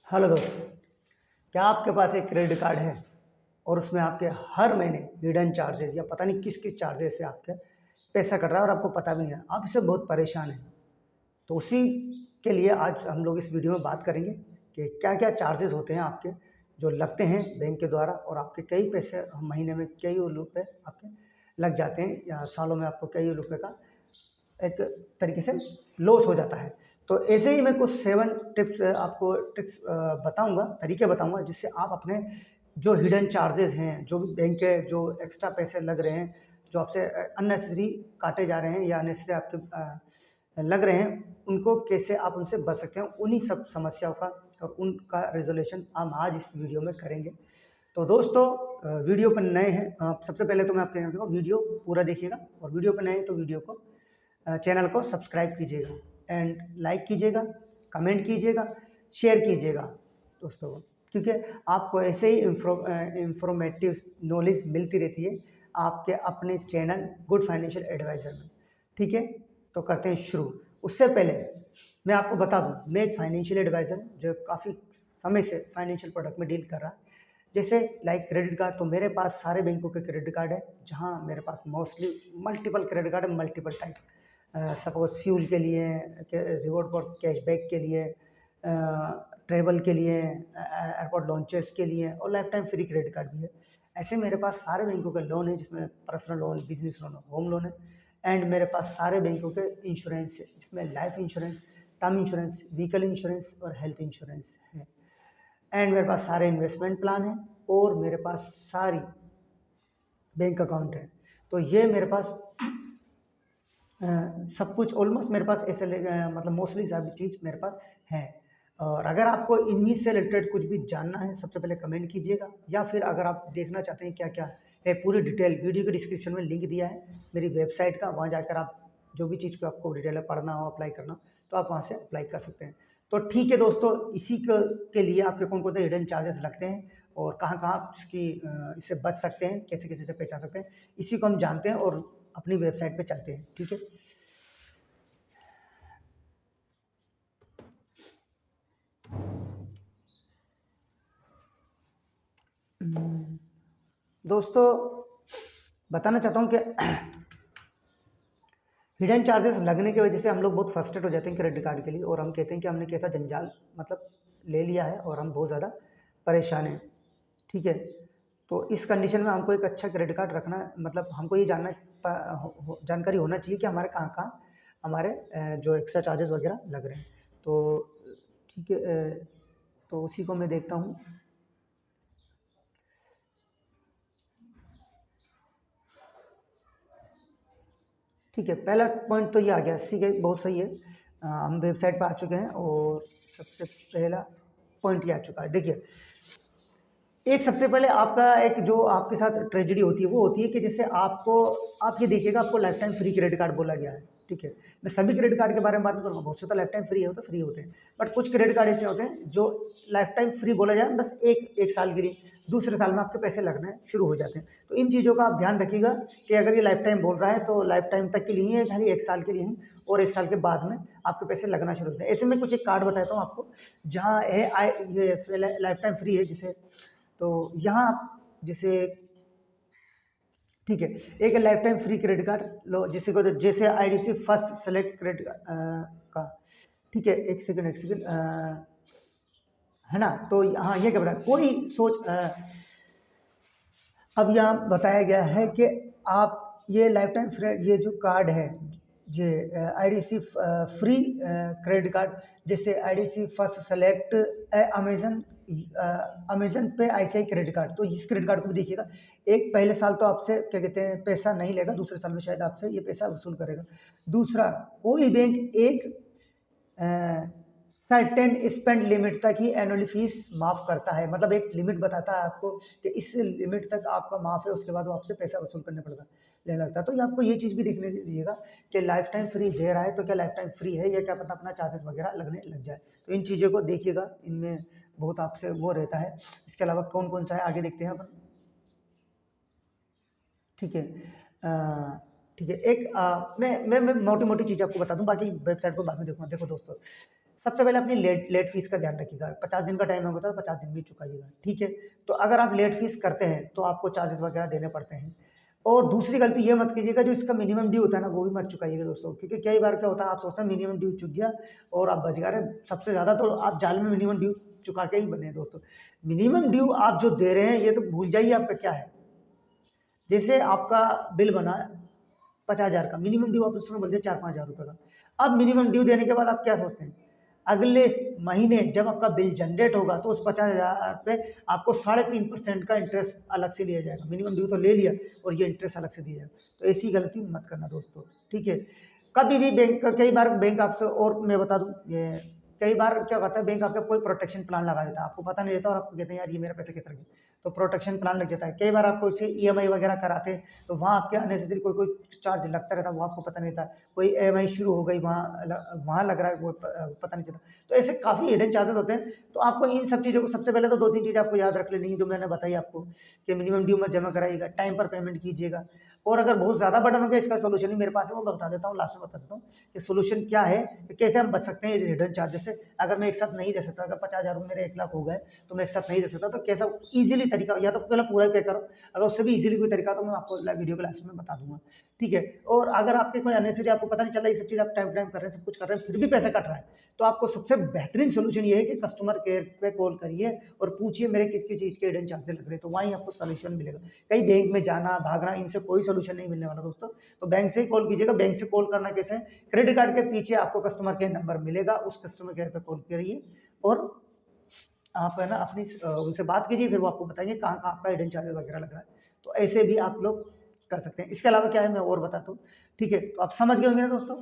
Hello दोस्तों, क्या आपके पास एक क्रेडिट कार्ड है और उसमें आपके हर महीने हिडन चार्जेस या पता नहीं किस किस चार्जेस से आपके पैसा कट रहा है और आपको पता भी नहीं है, आप इससे बहुत परेशान हैं। तो उसी के लिए आज हम लोग इस वीडियो में बात करेंगे कि क्या क्या चार्जेस होते हैं आपके जो लगते हैं बैंक के द्वारा, और आपके कई पैसे महीने में कई रुपये आपके लग जाते हैं या सालों में आपको कई रुपये का एक तरीके से लॉस हो जाता है। तो ऐसे ही मैं कुछ 7 टिप्स आपको ट्रिक्स बताऊंगा, तरीके बताऊंगा, जिससे आप अपने जो हिडन चार्जेस हैं, जो भी बैंक के जो एक्स्ट्रा पैसे लग रहे हैं, जो आपसे अननेसेसरी काटे जा रहे हैं या अननेसेसरी आपके लग रहे हैं, उनको कैसे आप उनसे बच सकते हैं, उन्हीं सब समस्याओं का और उनका रेजोल्यूशन हम आज इस वीडियो में करेंगे। तो दोस्तों, वीडियो पर नए हैं, सबसे पहले तो मैं आपके कहना चाहूँगा वीडियो पूरा देखिएगा, और वीडियो पर नए हैं तो वीडियो को चैनल को सब्सक्राइब कीजिएगा एंड लाइक कीजिएगा, कमेंट कीजिएगा, शेयर कीजिएगा दोस्तों, क्योंकि आपको ऐसे ही इंफॉर्मेटिव नॉलेज मिलती रहती है आपके अपने चैनल गुड फाइनेंशियल एडवाइज़र में। ठीक है, तो करते हैं शुरू। उससे पहले मैं आपको बता दूं, मैं एक फाइनेंशियल एडवाइज़र हूं जो काफ़ी समय से फाइनेंशियल प्रोडक्ट में डील कर रहा है। जैसे लाइक क्रेडिट कार्ड, तो मेरे पास सारे बैंकों के क्रेडिट कार्ड है, जहां मेरे पास मोस्टली मल्टीपल क्रेडिट कार्ड है, मल्टीपल टाइप। सपोज फ्यूल के लिए, रिवॉर्ड फॉर कैशबैक के लिए, ट्रेवल के लिए, एयरपोर्ट लॉन्चेस के लिए, और life time free credit card भी है। ऐसे मेरे पास सारे बैंकों के लोन है, जिसमें personal loan, business loan, home loan है। एंड मेरे पास सारे बैंकों के इंश्योरेंस है, जिसमें life insurance, term insurance, vehicle insurance और हेल्थ इंश्योरेंस है। एंड मेरे पास सारे इन्वेस्टमेंट प्लान है, और मेरे पास सारी बैंक अकाउंट है। तो ये मेरे पास सब कुछ ऑलमोस्ट मेरे पास ऐसे मतलब मोस्टली सभी चीज़ मेरे पास है। और अगर आपको इन्हीं से रिलेटेड कुछ भी जानना है, सबसे पहले कमेंट कीजिएगा, या फिर अगर आप देखना चाहते हैं क्या क्या है, पूरी डिटेल वीडियो के डिस्क्रिप्शन में लिंक दिया है मेरी वेबसाइट का, वहाँ जाकर आप जो भी चीज़ को आपको डिटेल में पढ़ना हो, अप्लाई करना हो, तो आप वहाँ से अप्लाई कर सकते हैं। तो ठीक है दोस्तों, इसी के लिए आपके कौन कौन से हिडन चार्जेस लगते हैं और कहाँ कहाँ आप इससे बच सकते हैं, कैसे कैसे से पहचान सकते हैं, इसी को हम जानते हैं और अपनी वेबसाइट पे चलते हैं। ठीक है, दोस्तों बताना चाहता हूँ कि हिडन चार्जेस लगने की वजह से हम लोग बहुत फ्रस्ट्रेट हो जाते हैं क्रेडिट कार्ड के लिए, और हम कहते हैं कि हमने कैसा जंजाल मतलब ले लिया है और हम बहुत ज़्यादा परेशान हैं। ठीक है, तो इस कंडीशन में हमको एक अच्छा क्रेडिट कार्ड रखना, मतलब हमको ये जानकारी होना चाहिए कि हमारे कहाँ कहाँ हमारे जो एक्स्ट्रा चार्जेस वगैरह लग रहे हैं। तो ठीक है, तो उसी को मैं देखता हूँ। ठीक है, पहला पॉइंट तो ये आ गया, ठीक है, बहुत सही है। हम वेबसाइट पे आ चुके हैं और सबसे पहला पॉइंट ये आ चुका है। देखिए, एक सबसे पहले आपका एक जो आपके साथ ट्रेजेडी होती है वो होती है कि जैसे आप ये देखिएगा, आपको life time free credit card बोला गया है। ठीक है, मैं सभी क्रेडिट कार्ड के बारे में बात नहीं करूँगा, बहुत से तो लाइफ टाइम फ्री होते हैं, बट कुछ क्रेडिट कार्ड ऐसे होते हैं जो लाइफ टाइम फ्री बोला जाए, बस एक साल के लिए, दूसरे साल में आपके पैसे लगने शुरू हो जाते हैं। तो इन चीज़ों का आप ध्यान रखिएगा कि अगर ये लाइफ टाइम बोल रहा है तो लाइफ टाइम तक के लिए ही है, खाली एक साल के लिए ही, और एक साल के बाद में आपके पैसे लगना शुरू होते हैं। ऐसे में कुछ एक कार्ड बताता हूँ आपको, जहाँ है ये लाइफ टाइम फ्री है, जिसे तो यहाँ जैसे, ठीक है, एक lifetime free credit card लो, जिसे को जैसे आईडीसी फर्स्ट सेलेक्ट क्रेडिट का। ठीक है, एक सेकंड है ना। तो हाँ, ये क्या बताया, कोई सोच अब यहाँ बताया गया है कि आप ये लाइफ टाइम फ्री, ये जो कार्ड है, ये आईडीसी फ्री क्रेडिट कार्ड, जैसे IDC first select, Amazon Amazon पे आईसीआई क्रेडिट कार्ड। तो इस क्रेडिट कार्ड को भी देखिएगा, एक पहले साल तो आपसे क्या कहते हैं पैसा नहीं लेगा, दूसरे साल में शायद आपसे ये पैसा वसूल करेगा। दूसरा, कोई बैंक एक सर्टेन स्पेंड लिमिट तक ही एनुअल फीस माफ़ करता है, मतलब एक लिमिट बताता है आपको कि इस लिमिट तक आपका माफ़ है, उसके बाद वो आपसे पैसा वसूल लेने लगता है। तो ये आपको ये चीज़ भी देखने दीजिएगा कि लाइफ टाइम फ्री दे रहा है तो क्या लाइफ टाइम फ्री है, या क्या पता अपना चार्जेस वगैरह लगने लग जाए। तो इन चीज़ों को देखिएगा, इनमें बहुत आपसे वो रहता है। इसके अलावा कौन कौन सा है आगे देखते हैं अपन। ठीक है, ठीक है, एक मैं मोटी मोटी चीज़ आपको बता दूं, बाकी वेबसाइट को बाद में देखूँगा। देखो दोस्तों, सबसे पहले अपनी लेट फीस का ध्यान रखिएगा। 50 दिन का टाइम होगा तो 50 दिन भी चुकाइएगा, ठीक है। तो अगर आप लेट फीस करते हैं तो आपको चार्जेस वगैरह देने पड़ते हैं। और दूसरी गलती ये मत कीजिएगा, जो इसका मिनिमम ड्यू होता है ना वो भी मत चुकाइएगा दोस्तों, क्योंकि कई बार क्या होता है आप सोचते हैं मिनिमम ड्यू चुक गया और आप बच गए। अरे सबसे ज़्यादा तो आप जाल में मिनिमम ड्यू चुका के ही बने दोस्तों। मिनिमम ड्यू आप जो दे रहे हैं ये तो भूल जाइए आपका क्या है। जैसे आपका बिल बना 50,000 का, मिनिमम ड्यू आप उसमें बोल दिया 4-5 हज़ार रुपये का। अब मिनिमम ड्यू देने के बाद आप क्या सोचते हैं, अगले महीने जब आपका बिल जनरेट होगा तो उस 50,000 पे आपको 3.5% का इंटरेस्ट अलग से लिया जाएगा। मिनिमम ड्यू तो ले लिया और ये इंटरेस्ट अलग से दिया जाएगा। तो ऐसी गलती मत करना दोस्तों, ठीक है। कभी भी बैंक, कई बार बैंक आपसे, और मैं बता दूं ये कई बार क्या करता है बैंक आपका कोई प्रोटेक्शन प्लान लगा देता है, आपको पता नहीं रहता और आपको कहते हैं यार ये मेरा पैसा किस रखे, तो प्रोटेक्शन प्लान लग जाता है। कई बार आपको इसे ईएमआई वगैरह कराते हैं तो वहाँ आपके अननेसेसरी कोई चार्ज लगता रहता है, वो आपको पता नहीं था। कोई ईएमआई शुरू हो गई वहाँ लग रहा है, वो पता नहीं चलता। तो ऐसे काफ़ी हिडन चार्जेस होते हैं। तो आपको इन सब चीज़ों को सबसे पहले तो 2-3 चीज़ आपको याद रख लेनी है जो मैंने बताई आपको, कि मिनिमम ड्यू मत जमा कराइएगा, टाइम पर पेमेंट कीजिएगा। और अगर बहुत ज़्यादा बर्डन हो गया, इसका सोल्यूशन ही मेरे पास है, वो मैं बता देता हूँ, लास्ट में बता देता हूँ कि सोल्यूशन क्या है, कि कैसे हम बच सकते हैं हिडन चार्जेस से। अगर मैं एक साथ नहीं दे सकता, अगर 50,000 रुपये मेरे 1 लाख हो गए तो मैं एक साथ नहीं दे सकता, तो कैसा ईजिली तरीका, या तो पहले पूरा ही पे करो, अगर उससे भी ईजिली कोई तरीका तो मैं आपको वीडियो के लास्ट में बता दूंगा, ठीक है। और अगर आपके कोई अननेसेसरी आपको पता नहीं चला, ये सब चीज़ आप टाइम टाइम कर रहे हैं, सब कुछ कर रहे हैं, फिर भी पैसा कट रहा है, तो आपको सबसे बेहतरीन सोल्यूशन ये है कि कस्टमर केयर पे कॉल करिए और पूछिए मेरे किस किस चीज़ के हिडन चार्जेस लग रहे हैं, तो वहीं आपको सोल्यूशन मिलेगा। कहीं बैंक में जाना भागना, इनसे कोई सोल्यूशन नहीं मिलने वाला दोस्तों। तो बैंक से ही कॉल कीजिएगा। बैंक से कॉल करना कैसे है, क्रेडिट कार्ड के पीछे आपको कस्टमर केयर नंबर मिलेगा, उस कस्टमर केयर पे कॉल करिए और आप है ना अपनी उनसे बात कीजिए, फिर वो आपको बताएंगे कहाँ कहाँ आपका हिडन चार्जेस वगैरह लग रहा है। तो ऐसे भी आप लोग कर सकते हैं। इसके अलावा क्या है मैं और बताता हूँ, ठीक है। तो आप समझ गए होंगे ना दोस्तों,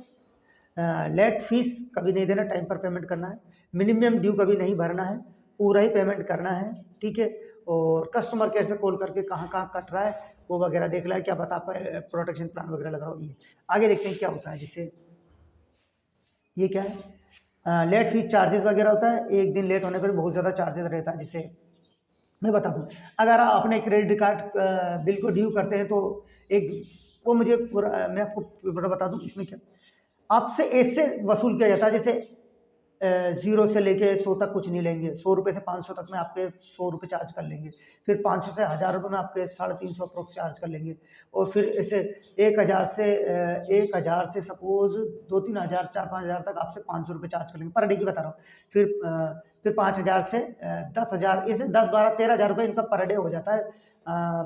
लेट फीस कभी नहीं देना, टाइम पर पेमेंट करना है, मिनिमम ड्यू कभी नहीं भरना है, पूरा ही पेमेंट करना है, ठीक है। और कस्टमर केयर से कॉल करके कहाँ कहाँ कट रहा है वो वगैरह देख रहा है, क्या पता आपका प्रोटेक्शन प्लान वगैरह लग रहा हो। ये आगे देखते हैं क्या होता है। जैसे ये क्या है, लेट फीस चार्जेस वगैरह होता है, एक दिन लेट होने पर बहुत ज़्यादा चार्जेस रहता है। जैसे मैं बता दूँ, अगर आप अपने क्रेडिट कार्ड बिल को ड्यू करते हैं तो एक वो मुझे पूरा मैं आपको पूरा बता दूँ इसमें क्या आपसे ऐसे वसूल किया जाता है, जैसे 0 से लेके 100 तक कुछ नहीं लेंगे, 100 रुपये से 500 तक में आपके 100 रुपये चार्ज कर लेंगे, फिर 500 से 1000 रुपये में आपके 350 अप्रोक्स चार्ज कर लेंगे, और फिर ऐसे 1000 से सपोज 2-3 हज़ार 4-5 हज़ार तक आपसे 500 रुपये चार्ज कर लेंगे, पर डे की बता रहा हूँ। फिर 5,000 से 10,000, ऐसे 10-12-13,000 रुपये इनका पर डे हो जाता है,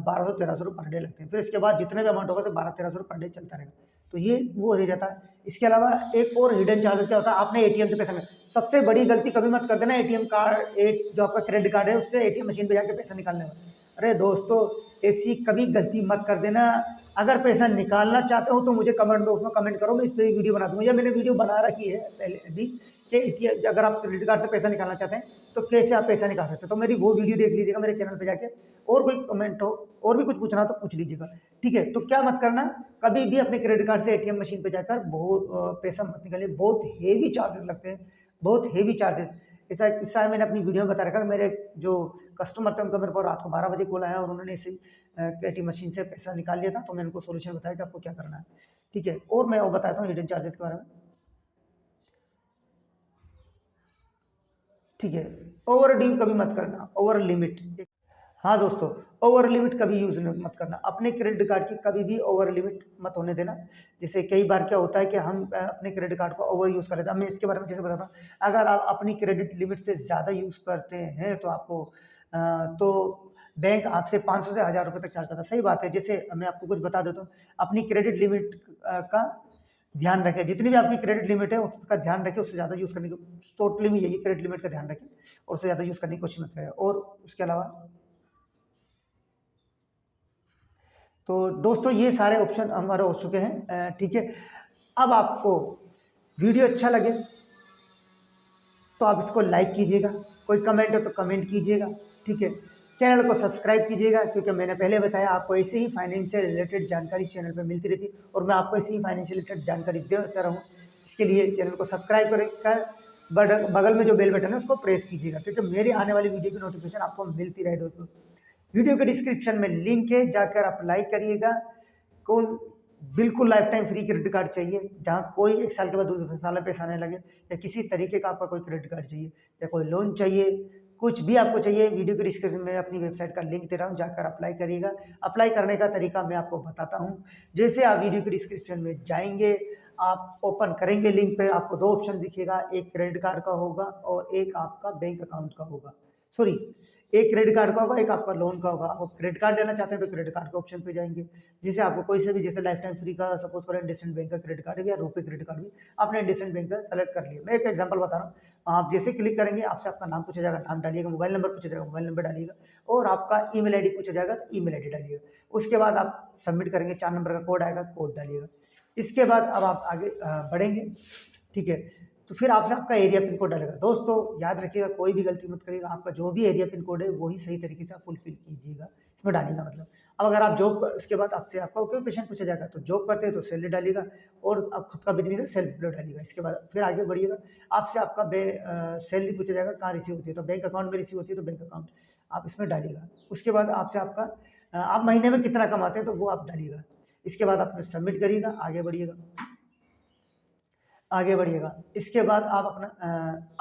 1200-1300 रुपये पर डे लगते हैं। फिर इसके बाद जितने भी अमाउंट होगा 1200-1300 रुपये पर डे चलता रहेगा, तो ये वो रह जाता है। इसके अलावा एक और हिडन चार्ज क्या होता है, आपने एटीएम से पैसा सबसे बड़ी गलती कभी मत कर देना, एटीएम कार्ड जो आपका क्रेडिट कार्ड है उससे एटीएम मशीन पे जाके पैसा निकालने में। अरे दोस्तों ऐसी कभी गलती मत कर देना। अगर पैसा निकालना चाहते हो तो मुझे कमेंट बॉक्स में कमेंट करो, मैं इस पर वीडियो बना दूंगा, या मैंने वीडियो बना रखी है पहले भी कि अगर आप क्रेडिट कार्ड से पैसा निकालना चाहते हैं तो कैसे आप पैसा निकाल सकते हैं। तो मेरी वो वीडियो देख लीजिएगा मेरे चैनल पर जाके, और कोई कमेंट हो और भी कुछ पूछना तो पूछ लीजिएगा, ठीक है। तो क्या मत करना, कभी भी अपने क्रेडिट कार्ड से एटीएम मशीन पे जाकर बहुत पैसा मत निकालिए, बहुत हेवी चार्जेस लगते हैं, बहुत हेवी चार्जेस। ऐसा किस्सा है मैंने अपनी वीडियो में बता रखा, मेरे जो कस्टमर थे उनका मेरे को रात को 12 बजे कॉल आया और उन्होंने इसे एटीएम मशीन से पैसा निकाल लिया था, तो मैंने उनको सोल्यूशन बताया कि आपको क्या करना है, ठीक है। और मैं वो बताता हूँ हिडन चार्जेस के बारे में, ठीक है। ओवर ड्यू कभी मत करना, ओवर लिमिट, हाँ दोस्तों, ओवर लिमिट कभी यूज़ मत करना, अपने क्रेडिट कार्ड की कभी भी ओवर लिमिट मत होने देना। जैसे कई बार क्या होता है कि हम अपने क्रेडिट कार्ड को ओवर यूज़ कर लेते हैं। मैं इसके बारे में जैसे बताता हूँ, अगर आप अपनी क्रेडिट लिमिट से ज़्यादा यूज़ करते हैं तो आपको तो बैंक आपसे 500 से 1000 रुपये तक चार्ज करता है। सही बात है। जैसे मैं आपको कुछ बता देता हूँ, अपनी क्रेडिट लिमिट का ध्यान रखें, जितनी भी आपकी क्रेडिट लिमिट है उसका ध्यान रखें, उससे ज़्यादा यूज़ करने की टोटली में यही क्रेडिट लिमिट का ध्यान रखें और उससे ज़्यादा यूज़ करने की कोशिश मत करें। और उसके अलावा तो दोस्तों ये सारे ऑप्शन हमारे हो चुके हैं, ठीक है। अब आपको वीडियो अच्छा लगे तो आप इसको लाइक कीजिएगा, कोई कमेंट हो तो कमेंट कीजिएगा, ठीक है। चैनल को सब्सक्राइब कीजिएगा, क्योंकि मैंने पहले बताया आपको ऐसे ही फाइनेंशियल रिलेटेड जानकारी इस चैनल पर मिलती रहती है और मैं आपको ऐसे ही फाइनेंशियल रिलेटेड जानकारी देता रहूँ। इसके लिए चैनल को सब्सक्राइब कर बगल में जो बेल बटन है उसको प्रेस कीजिएगा, क्योंकि मेरी आने वाली वीडियो की नोटिफिकेशन आपको मिलती रहे दोस्तों। वीडियो के डिस्क्रिप्शन में लिंक है, जाकर आप लाइक करिएगा। कौन बिल्कुल life time free credit card चाहिए, जहाँ कोई 1 साल के बाद दूसरे साल में पैसा नहीं लगे, या किसी तरीके का आपका कोई क्रेडिट कार्ड चाहिए, या कोई लोन चाहिए, कुछ भी आपको चाहिए, वीडियो के डिस्क्रिप्शन में अपनी वेबसाइट का लिंक दे रहा हूँ, जाकर अप्लाई करिएगा। अप्लाई करने का तरीका मैं आपको बताता हूँ। जैसे आप वीडियो के डिस्क्रिप्शन में जाएंगे, आप ओपन करेंगे लिंक पे, आपको 2 ऑप्शन दिखेगा, एक क्रेडिट कार्ड का होगा और एक आपका बैंक अकाउंट का होगा। सॉरी, एक क्रेडिट कार्ड का होगा, एक आपका लोन का होगा। आप क्रेडिट कार्ड लेना चाहते हैं तो क्रेडिट कार्ड के ऑप्शन पे जाएंगे। जैसे आपको कोई से भी, जैसे लाइफ टाइम फ्री का सपोज करें इंडसइंड बैंक का क्रेडिट कार्ड या रुपे क्रेडिट कार्ड भी आपने इंडसइंड बैंक का सेलेक्ट कर लिया। मैं एक एग्जांपल बता रहा हूँ। आप जैसे क्लिक करेंगे, आपसे आपका नाम पूछा जाएगा, नाम डालिएगा, मोबाइल नंबर पूछा जाएगा, मोबाइल नंबर डालिएगा, और आपका ईमेल आईडी पूछा जाएगा तो ईमेल आईडी डालिएगा। उसके बाद आप सबमिट करेंगे, 4 नंबर का कोड आएगा, कोड डालिएगा। इसके बाद अब आप आगे बढ़ेंगे, ठीक है। तो फिर आपसे आपका एरिया पिन कोड डालेगा। दोस्तों याद रखिएगा, कोई भी गलती मत करिएगा, आपका जो भी एरिया पिन कोड है वही सही तरीके से आप फुलफिल कीजिएगा, इसमें डालिएगा। मतलब अब अगर आप जॉब, उसके बाद आपसे आपका ऑक्यूपेशन पूछा जाएगा, तो जॉब करते हैं तो सैलरी डालिएगा, और आप खुद का बिजनेस है सेल्फ एम्प्लॉयड डालिएगा। इसके बाद फिर आगे बढ़िएगा, आपसे आपका सैलरी पूछा जाएगा, कहाँ रिसीव होती है, तो बैंक अकाउंट में रिसीव होती है तो बैंक अकाउंट आप इसमें डालिएगा। उसके बाद आपसे आपका आप महीने में कितना कमाते हैं तो वो आप डालिएगा। इसके बाद आप सबमिट करिएगा, आगे बढ़िएगा, आगे बढ़िएगा। इसके बाद आप अपना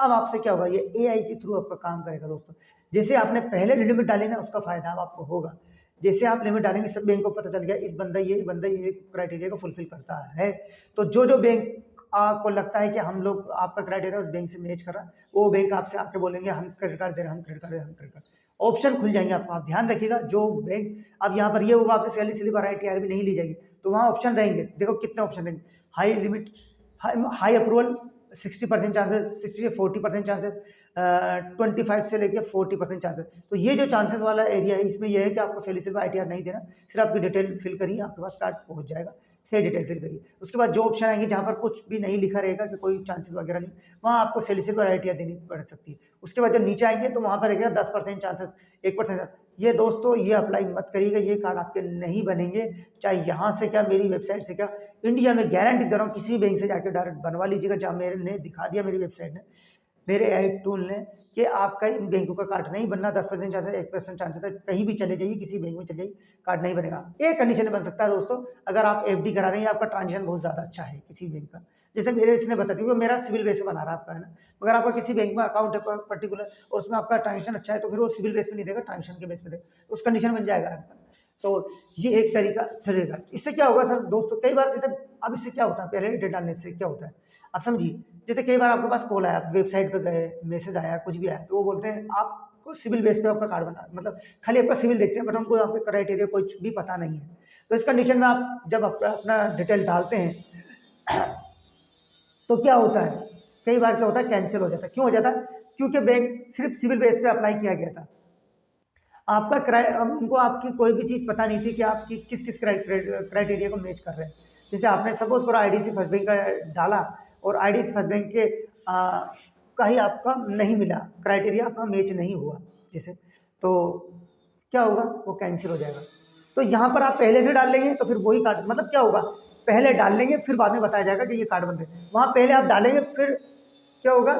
अब आपसे क्या होगा, ये एआई के थ्रू आपका काम करेगा दोस्तों। जैसे आपने पहले लिमिट डाली ना, उसका फायदा अब आपको होगा। जैसे आप लिमिट डालेंगे, सब बैंक को पता चल गया इस बंदा ये क्राइटेरिया को फुलफिल करता है, तो जो बैंक आपको लगता है कि हम लोग आपका क्राइटेरिया उस बैंक से मैच कर रहा है, वो बैंक आपसे आके बोलेंगे हम क्रेडिट कार्ड दे रहे हैं, हम क्रेडिट कार्ड दे रहे हैं, हम क्रेडिट कार्ड। ऑप्शन खुल जाएंगे आपको। आप ध्यान रखिएगा, जो बैंक अब यहाँ पर ये होगा, आपसे सैलरी स्लिप और ITR भी नहीं ली जाएगी, तो वहाँ ऑप्शन रहेंगे। देखो कितने ऑप्शन रहेंगे, high limit, high approval 60% chances, 60 से 40% चांसेस, 25 से लेकर 40% चांसेस। तो ये जो चांसेस वाला एरिया है, इसमें यह है कि आपको सैलरी स्लिप ITR नहीं देना, सिर्फ आपकी डिटेल फिल करिए, आपके पास कार्ड पहुंच जाएगा, सही डिटेल फिल करिए। उसके बाद जो ऑप्शन आएंगे जहाँ पर कुछ भी नहीं लिखा रहेगा कि कोई चांसेस वगैरह नहीं, वहाँ आपको सैलरी स्लिप और ITR देनी पड़ सकती है। उसके बाद जब नीचे आएंगे तो वहाँ पर रहेगा 10% चांसेस, 1%। ये दोस्तों ये अप्लाई मत करिएगा, ये कार्ड आपके नहीं बनेंगे, चाहे यहाँ से क्या मेरी वेबसाइट से क्या, इंडिया में गारंटी दे रहा हूँ, किसी बैंक से जाकर डायरेक्ट बनवा लीजिएगा। जहाँ मेरे ने दिखा दिया, मेरी वेबसाइट ने, मेरे AI टूल ने, कि आपका इन बैंकों का कार्ड नहीं बनना, 10% चांसेस, 1% चांसेस है, कहीं भी चले जाइए, किसी बैंक में चले जाइए, कार्ड नहीं बनेगा। एक कंडीशन में बन सकता है दोस्तों, अगर आप FD करा रहे हैं, आपका ट्रांजेक्शन बहुत ज़्यादा अच्छा है किसी बैंक का, जैसे मेरे इसने बता दी, वो मेरा सिविल बेस पे बना रहा है आपका, है ना। अगर आपका किसी बैंक में अकाउंट है पर्टिकुलर और उसमें आपका ट्रांजेक्शन अच्छा है, तो फिर वो सिविल बेस पे नहीं देगा, ट्रांजेक्शन के बेस पे देगा, उस कंडीशन बन जाएगा आपका। तो ये एक तरीका रहेगा। इससे क्या होगा सर दोस्तों, कई बार जैसे अब इससे क्या होता है, पहले डिटेल डालने से क्या होता है आप समझिए। जैसे कई बार आपके पास कॉल आया, वेबसाइट पे गए, मैसेज आया, कुछ भी आया, तो वो बोलते हैं आपको सिविल बेस पे आपका कार्ड बना, मतलब खाली आपका सिविल देखते हैं, बट उनको आपके क्राइटेरिया कुछ भी पता नहीं है। तो इस कंडीशन में आप जब अपना डिटेल डालते हैं तो क्या होता है, कई बार क्या होता है, कैंसिल हो जाता है। क्यों हो जाता है? क्योंकि बैंक सिर्फ सिविल बेस पे अप्लाई किया गया था, आपका उनको आपकी कोई भी चीज़ पता नहीं थी कि आपकी किस किस क्राइटेरिया को मैच कर रहे हैं। जैसे आपने सपोज करो IDC फर्स्ट बैंक का डाला, और IDC फर्स्ट बैंक के का ही आपका नहीं मिला, क्राइटेरिया आपका मैच नहीं हुआ जैसे, तो क्या होगा, वो कैंसिल हो जाएगा। तो यहाँ पर आप पहले से डाल लेंगे तो फिर वही कार्ड, मतलब क्या होगा, पहले डाल लेंगे फिर बाद में बताया जाएगा कि ये कार्ड बन रहे हैं। वहाँ पहले आप डालेंगे, फिर क्या होगा,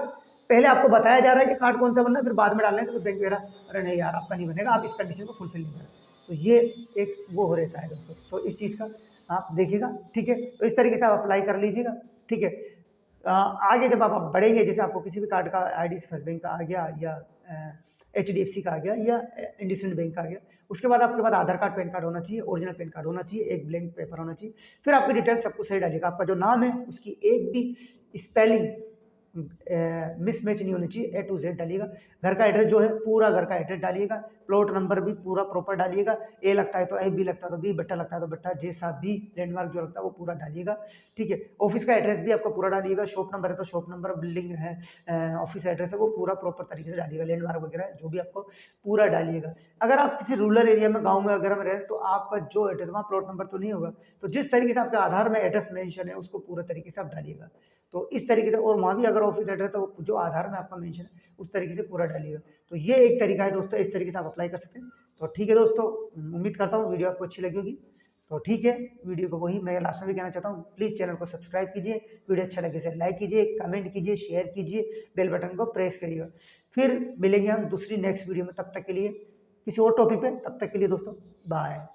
पहले आपको बताया जा रहा है कि कार्ड कौन सा बनना है, फिर बाद में डालने तो बैंक वगैरह, अरे नहीं यार आपका नहीं बनेगा, आप इस कंडीशन को फुलफिल नहीं करें। तो ये एक वो हो रहता है दोस्तों, तो इस चीज़ का आप देखिएगा, ठीक है। तो इस तरीके से आप अप्लाई कर लीजिएगा, ठीक है। आगे जब आप बढ़ेंगे, जैसे आपको किसी भी कार्ड का IDC फर्स्ट बैंक का आ गया, या HDFC का आ गया, या इंडसइंड बैंक का आ गया, उसके बाद आपके पास आधार कार्ड, पैन कार्ड होना चाहिए, ओरिजिनल पैन कार्ड होना चाहिए, एक ब्लैंक पेपर होना चाहिए। फिर आपकी डिटेल सब कुछ सही डालिएगा, आपका जो नाम है उसकी एक भी स्पेलिंग मिसमैच नहीं होनी चाहिए, A to Z डालिएगा। घर का एड्रेस जो है पूरा घर का एड्रेस डालिएगा, प्लॉट नंबर भी पूरा प्रॉपर डालिएगा, A लगता है तो A, B लगता है तो B, बट्टा लगता है तो बट्टा, जैसा भी लैंडमार्क जो लगता है वो पूरा डालिएगा, ठीक है। ऑफिस का एड्रेस भी आपका पूरा डालिएगा, शॉप नंबर है तो शॉप नंबर, बिल्डिंग है, ऑफिस एड्रेस है, वो पूरा प्रॉपर तरीके से डालिएगा, लैंडमार्क वगैरह जो भी आपको पूरा डालिएगा। अगर आप किसी रूरल एरिया में, गाँव में वगैरह में रहे तो आपका जो एड्रेस, वहाँ प्लॉट नंबर तो नहीं होगा, तो जिस तरीके से आपके आधार में एड्रेस मेंशन है उसको पूरा तरीके से आप डालिएगा। तो इस तरीके से, और वहाँ भी अगर ऑफिस एड्रेस तो जो आधार में आपका मेंशन है उस तरीके से पूरा डालिएगा। तो ये एक तरीका है दोस्तों, इस तरीके से आप अप्लाई कर सकते हैं। तो ठीक है दोस्तों, उम्मीद करता हूँ वीडियो आपको अच्छी लगी होगी। तो ठीक है, वीडियो को वही मैं लास्ट में भी कहना चाहता हूँ, प्लीज़ चैनल को सब्सक्राइब कीजिए, वीडियो अच्छा लगे से लाइक कीजिए, कमेंट कीजिए, शेयर कीजिए, बेल बटन को प्रेस करिएगा। फिर मिलेंगे हम दूसरी नेक्स्ट वीडियो में, तब तक के लिए किसी और टॉपिक पे, तब तक के लिए दोस्तों बाय।